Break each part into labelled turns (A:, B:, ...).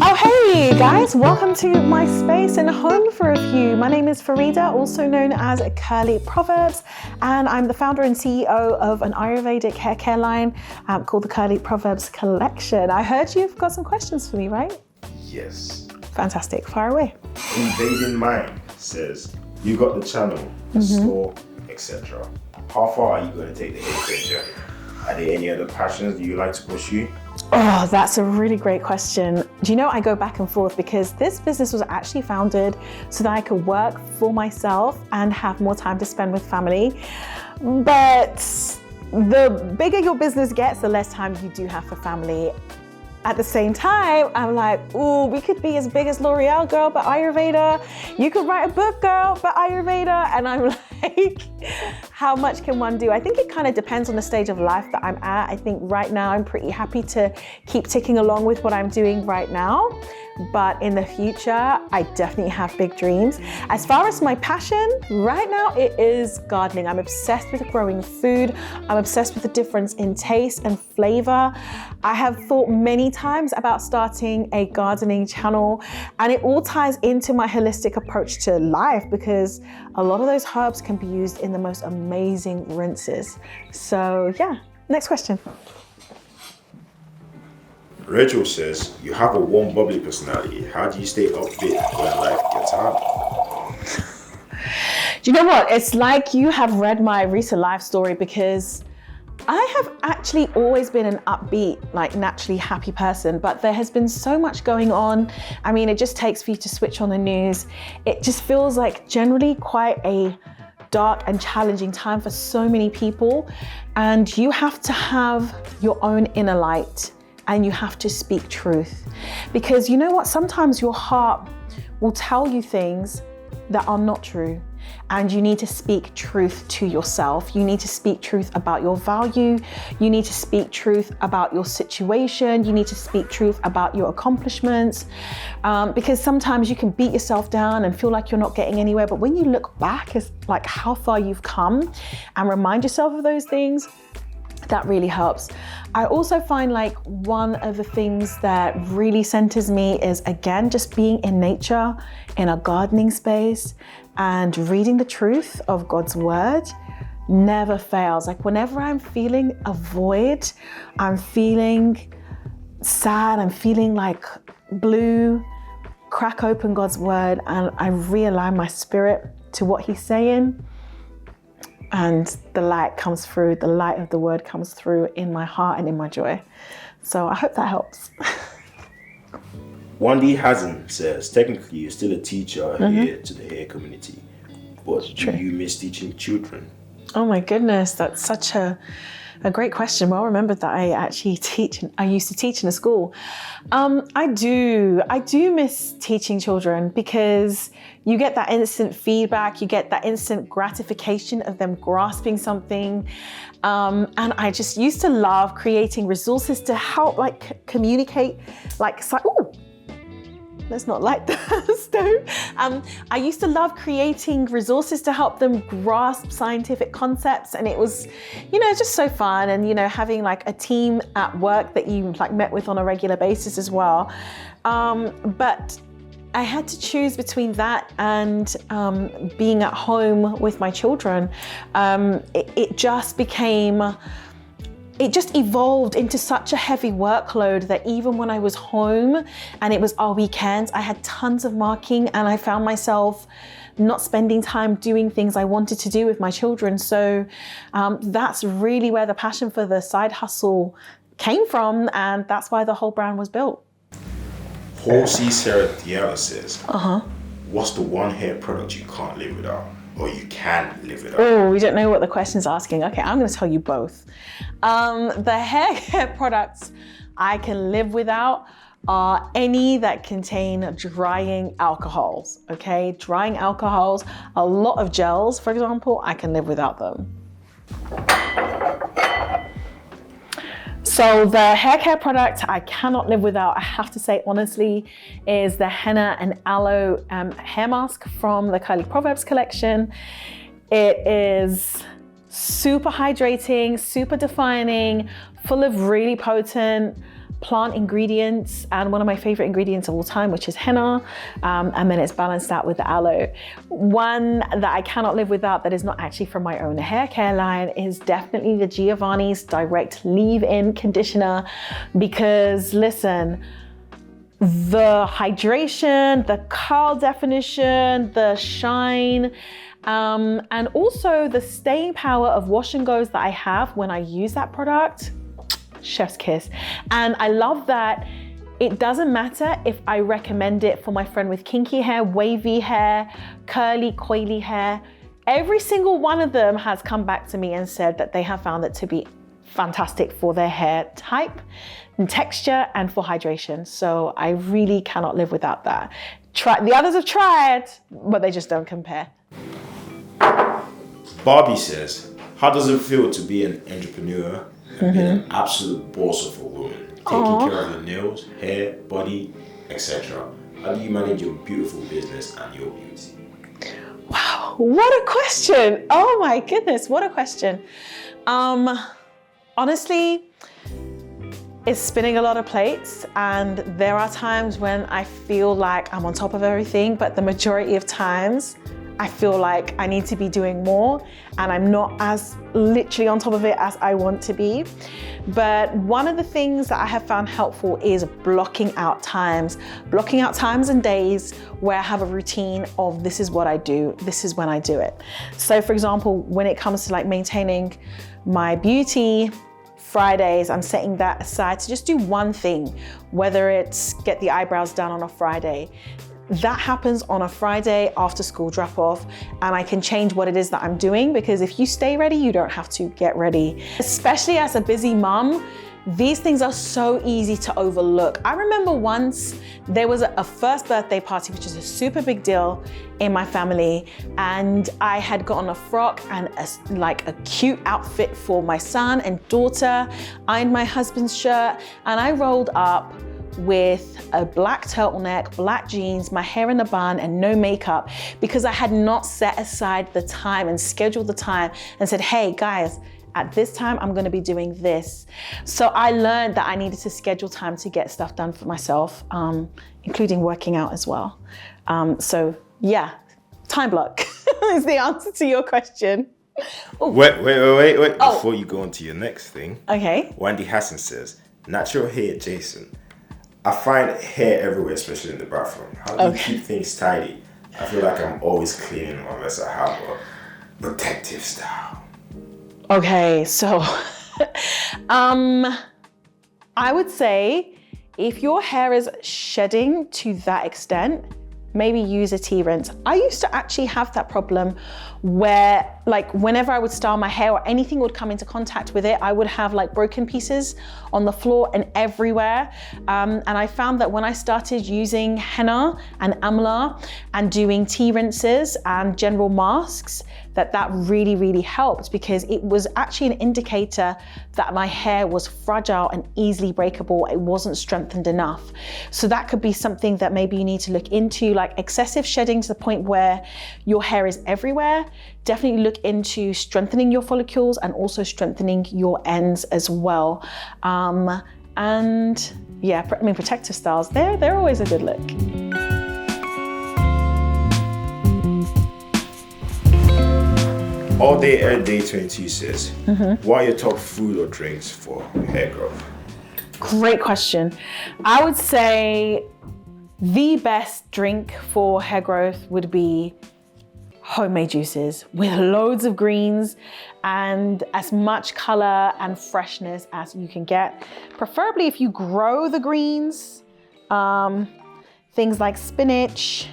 A: Oh, hey guys, welcome to my space and home for a few. My name is Farida, also known as Curly Proverbs, and I'm the founder and CEO of an Ayurvedic hair care line called the Curly Proverbs Collection. I heard you've got some questions for me, right?
B: Yes.
A: Fantastic, fire away.
B: Invading Mind says, you got the channel, the store, etc. How far are you going to take the hair care journey? Are there any other passions that you like to pursue?
A: Oh, that's a really great question. Do you know, I go back and forth because this business was actually founded so that I could work for myself and have more time to spend with family. But the bigger your business gets, the less time you do have for family. At the same time, I'm like, ooh, we could be as big as L'Oreal, girl, but Ayurveda. You could write a book, girl, but Ayurveda. And I'm like, how much can one do? I think it kind of depends on the stage of life that I'm at. I think right now I'm pretty happy to keep ticking along with what I'm doing right now. But in the future, I definitely have big dreams. As far as my passion, right now it is gardening. I'm obsessed with growing food. I'm obsessed with the difference in taste and flavor. I have thought many times about starting a gardening channel, and it all ties into my holistic approach to life because a lot of those herbs can be used in the most amazing rinses. So yeah, next question.
B: Rachel says, you have a warm, bubbly personality. How do you stay upbeat when life gets hard?
A: Do you know what? It's like you have read my recent life story because I have actually always been an upbeat, like naturally happy person, but there has been so much going on. I mean, it just takes for you to switch on the news. It just feels like generally quite a dark and challenging time for so many people. And you have to have your own inner light. And you have to speak truth. Because you know what? Sometimes your heart will tell you things that are not true. And you need to speak truth to yourself. You need to speak truth about your value. You need to speak truth about your situation. You need to speak truth about your accomplishments. Because sometimes you can beat yourself down and feel like you're not getting anywhere. But when you look back as like how far you've come and remind yourself of those things, that really helps. I also find like one of the things that really centers me is, again, just being in nature, in a gardening space, and reading the truth of God's word never fails. Like whenever I'm feeling a void, I'm feeling sad, I'm feeling like blue, crack open God's word and I realign my spirit to what he's saying. And the light comes through, the light of the word comes through in my heart and in my joy. So I hope that helps.
B: Wandy Hassan says, technically you're still a teacher here to the hair community, but do you miss teaching children?
A: Oh my goodness, that's such a great question. Well remembered that I actually I used to teach in a school. I do miss teaching children because you get that instant feedback, you get that instant gratification of them grasping something. And I just used to love creating resources to help like communicate, like, ooh, let's not light the stove. I used to love creating resources to help them grasp scientific concepts, and it was, just so fun. And having like a team at work that you like met with on a regular basis as well. But I had to choose between that and being at home with my children. It just evolved into such a heavy workload that even when I was home and it was our weekends, I had tons of marking and I found myself not spending time doing things I wanted to do with my children. So that's really where the passion for the side hustle came from, and that's why the whole brand was built.
B: Paul C. Sarah Diallo says, what's the one hair product you can't live without? Or you can live without?
A: Oh, we don't know what the question's asking. Okay, I'm going to tell you both. The hair care products I can live without are any that contain drying alcohols, okay? Drying alcohols, a lot of gels, for example, I can live without them. So the hair care product I cannot live without, I have to say honestly, is the henna and aloe hair mask from the Curly Proverbs collection. It is super hydrating, super defining, full of really potent plant ingredients, and one of my favorite ingredients of all time, which is henna, and then it's balanced out with the aloe. One that I cannot live without that is not actually from my own hair care line is definitely the Giovanni's Direct Leave-In Conditioner, because listen, the hydration, the curl definition, the shine, and also the staying power of wash and goes that I have when I use that product, chef's kiss. And I love that it doesn't matter if I recommend it for my friend with kinky hair, wavy hair, curly, coily hair. Every single one of them has come back to me and said that they have found it to be fantastic for their hair type and texture and for hydration. So I really cannot live without that. The others have tried, but they just don't compare.
B: Barbie says, how does it feel to be an entrepreneur and be an absolute boss of a woman, taking care of your nails, hair, body, etc.? How do you manage your beautiful business and your beauty?
A: Wow, what a question. Oh my goodness, what a question. Honestly, it's spinning a lot of plates, and there are times when I feel like I'm on top of everything, but the majority of times I feel like I need to be doing more and I'm not as literally on top of it as I want to be. But one of the things that I have found helpful is blocking out times and days where I have a routine of this is what I do, this is when I do it. So for example, when it comes to like maintaining my beauty, Fridays, I'm setting that aside to just do one thing, whether it's get the eyebrows done on a Friday. That happens on a Friday after school drop off, and I can change what it is that I'm doing, because if you stay ready, you don't have to get ready. Especially as a busy mom, these things are so easy to overlook. I remember once there was a first birthday party, which is a super big deal in my family, and I had gotten a frock and a cute outfit for my son and daughter, ironed my husband's shirt, and I rolled up with a black turtleneck, black jeans, my hair in a bun, and no makeup, because I had not set aside the time and scheduled the time and said, hey guys, at this time I'm gonna be doing this. So I learned that I needed to schedule time to get stuff done for myself, including working out as well. So yeah, time block is the answer to your question. Ooh.
B: Wait. Before you go on to your next thing.
A: Okay.
B: Wendy Hassan says, natural hair, Jason. I find hair everywhere, especially in the bathroom. How do you keep things tidy? I feel like I'm always cleaning unless I have a protective style.
A: Okay, so I would say if your hair is shedding to that extent, maybe use a tea rinse. I used to actually have that problem where like whenever I would style my hair or anything would come into contact with it, I would have like broken pieces on the floor and everywhere. And I found that when I started using henna and amla and doing tea rinses and general masks, that really, really helped, because it was actually an indicator that my hair was fragile and easily breakable. It wasn't strengthened enough. So that could be something that maybe you need to look into, like excessive shedding to the point where your hair is everywhere. Definitely look into strengthening your follicles and also strengthening your ends as well. And yeah, protective styles, they're always a good look.
B: All Day Air Day 22 says, what are your top food or drinks for hair growth?
A: Great question. I would say the best drink for hair growth would be homemade juices with loads of greens and as much color and freshness as you can get. Preferably if you grow the greens, things like spinach,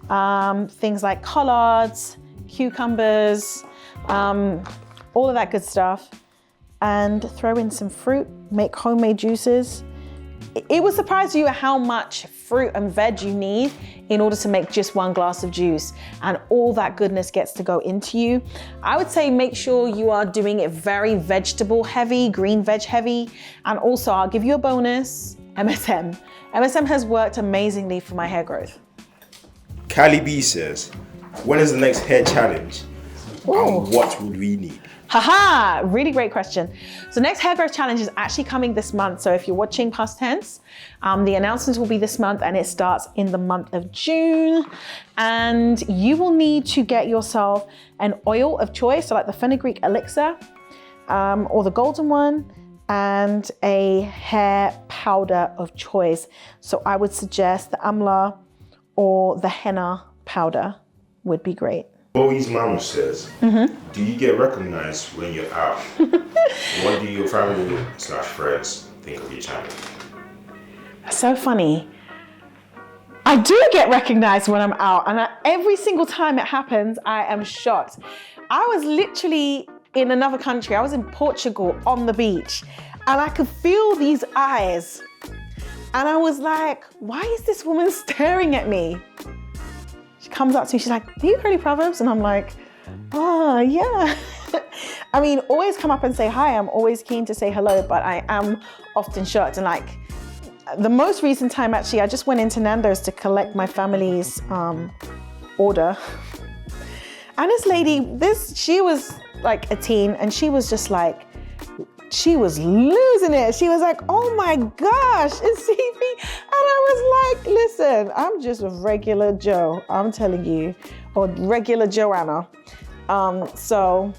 A: things like collards, cucumbers, all of that good stuff, and throw in some fruit, make homemade juices. It will surprise you how much fruit and veg you need in order to make just one glass of juice, and all that goodness gets to go into you. I would say make sure you are doing it very vegetable heavy, green veg heavy, and also I'll give you a bonus, MSM. MSM has worked amazingly for my hair growth.
B: Callie B says, when is the next hair challenge? And what would we need?
A: Haha, really great question. So next hair growth challenge is actually coming this month. So if you're watching past tense, the announcements will be this month and it starts in the month of June. And you will need to get yourself an oil of choice, so like the fenugreek elixir or the golden one, and a hair powder of choice. So I would suggest the amla or the henna powder would be great.
B: Chloe's mama says, do you get recognized when you're out? What do your family/friends think of your channel?
A: So funny. I do get recognized when I'm out, and every single time it happens, I am shocked. I was literally in another country. I was in Portugal on the beach, and I could feel these eyes. And I was like, why is this woman staring at me? She comes up to me, she's like, do you curly Proverbs? And I'm like, oh, yeah. I mean, always come up and say hi. I'm always keen to say hello, but I am often shocked. And like, the most recent time, actually, I just went into Nando's to collect my family's order. And this lady, she was like a teen, and she was just like, she was losing it. She was like, oh my gosh, it's CP. And I was like, listen, I'm just a regular Joe, I'm telling you, or regular Joanna. So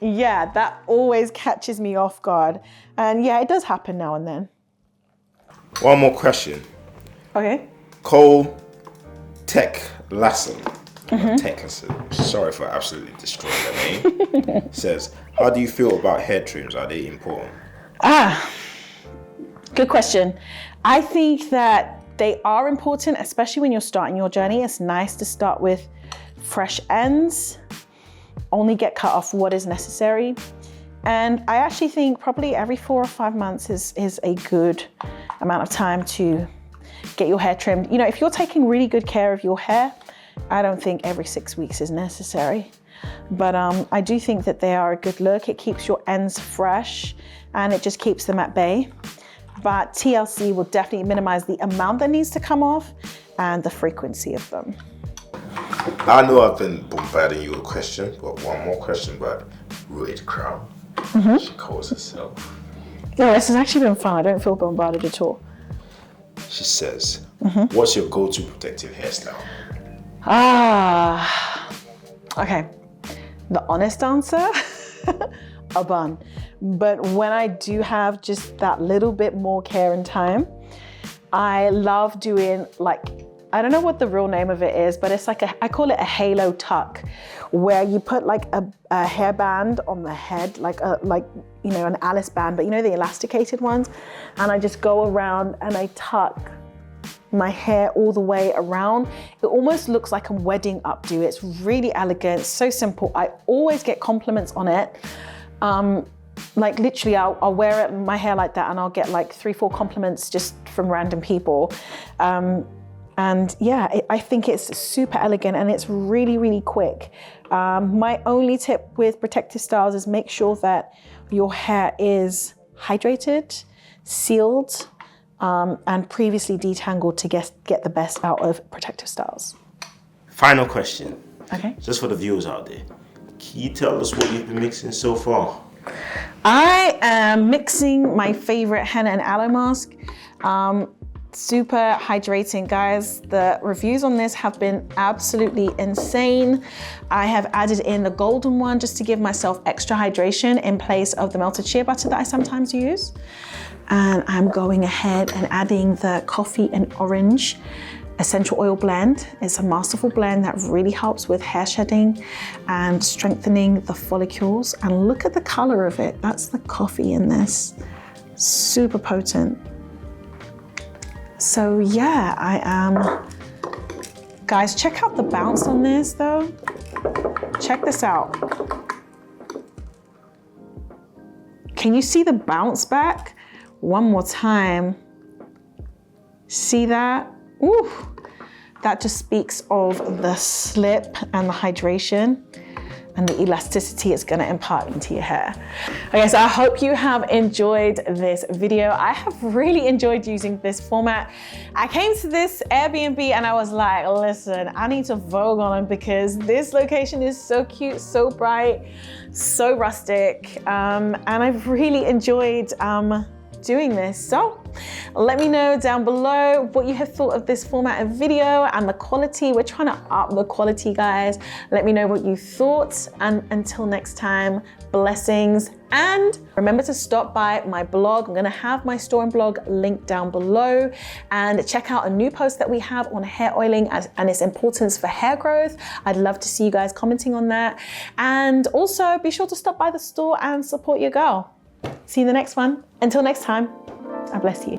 A: yeah, that always catches me off guard. And yeah, it does happen now and then.
B: One more question.
A: Okay.
B: Cole Tech Lassen. Tech Lassen. Sorry for absolutely destroying the name. Says, how do you feel about hair trims? Are they important?
A: Good question. I think that they are important, especially when you're starting your journey. It's nice to start with fresh ends, only get cut off what is necessary. And I actually think probably every 4 or 5 months is a good amount of time to get your hair trimmed. You know, if you're taking really good care of your hair, I don't think every 6 weeks is necessary. But I do think that they are a good look. It keeps your ends fresh and it just keeps them at bay. But TLC will definitely minimize the amount that needs to come off and the frequency of them.
B: I know I've been bombarding you with questions, but one more question about Rooted Crown. She calls herself.
A: No, this has actually been fun. I don't feel bombarded at all.
B: She says, what's your go-to protective hairstyle?
A: Okay. The honest answer, a bun. But when I do have just that little bit more care and time, I love doing like, I don't know what the real name of it is, but it's like I call it a halo tuck, where you put like a hairband on the head, like you know, an Alice band, but you know, the elasticated ones. And I just go around and I tuck my hair all the way around. It almost looks like a wedding updo. It's really elegant, so simple. I always get compliments on it. Like literally I'll wear it, my hair like that, and I'll get like 3-4 compliments just from random people. And yeah, I think it's super elegant and it's really, really quick. My only tip with protective styles is make sure that your hair is hydrated, sealed, and previously detangled to get the best out of protective styles.
B: Final question.
A: Okay.
B: Just for the viewers out there. Can you tell us what you've been mixing so far?
A: I am mixing my favorite henna and aloe mask. Super hydrating, guys. The reviews on this have been absolutely insane. I have added in the golden one just to give myself extra hydration in place of the melted shea butter that I sometimes use. And I'm going ahead and adding the coffee and orange essential oil blend. It's a masterful blend that really helps with hair shedding and strengthening the follicles. And look at the color of it. That's the coffee in this. Super potent. So yeah, I am. Guys, check out the bounce on this though. Check this out. Can you see the bounce back? One more time. See that? Ooh, that just speaks of the slip and the hydration. and the elasticity it's gonna impart into your hair. Okay, so I hope you have enjoyed this video. I have really enjoyed using this format. I came to this Airbnb and I was like, listen, I need to Vogue on them because this location is so cute, so bright, so rustic, and I've really enjoyed doing this. So let me know down below what you have thought of this format of video and the quality. We're trying to up the quality, guys. Let me know what you thought, and until next time, blessings. And remember to stop by my blog. I'm gonna have my store and blog linked down below, and check out a new post that we have on hair oiling and its importance for hair growth. I'd love to see you guys commenting on that. And also be sure to stop by the store and support your girl. See you in the next one. Until next time, I bless you.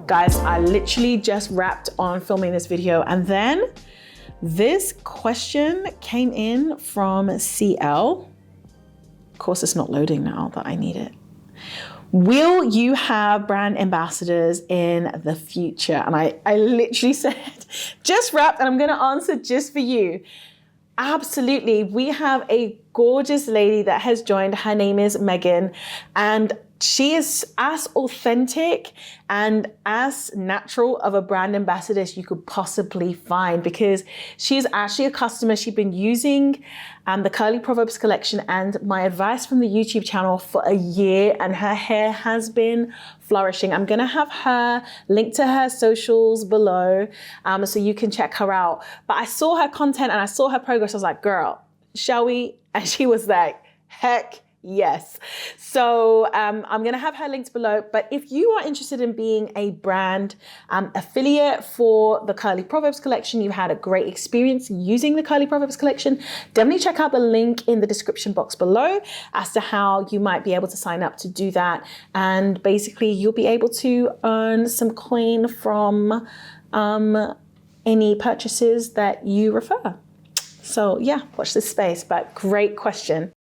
A: Guys, I literally just wrapped on filming this video, and then this question came in from CL. Of course, it's not loading now that I need it. Will you have brand ambassadors in the future? And I literally said, just wrapped, and I'm gonna answer just for you. Absolutely. We have a gorgeous lady that has joined. Her name is Megan, and she is as authentic and as natural of a brand ambassador as you could possibly find, because she's actually a customer. She's been using the Curly Proverbs collection and my advice from the YouTube channel for a year, and her hair has been flourishing. I'm gonna have her link to her socials below so you can check her out. But I saw her content and I saw her progress. I was like, girl, shall we? And she was like, heck yes. So I'm gonna have her linked below. But if you are interested in being a brand affiliate for the Curly Proverbs collection, you've had a great experience using the Curly Proverbs collection, definitely check out the link in the description box below as to how you might be able to sign up to do that. And basically you'll be able to earn some coin from any purchases that you refer. So yeah, watch this space, but great question.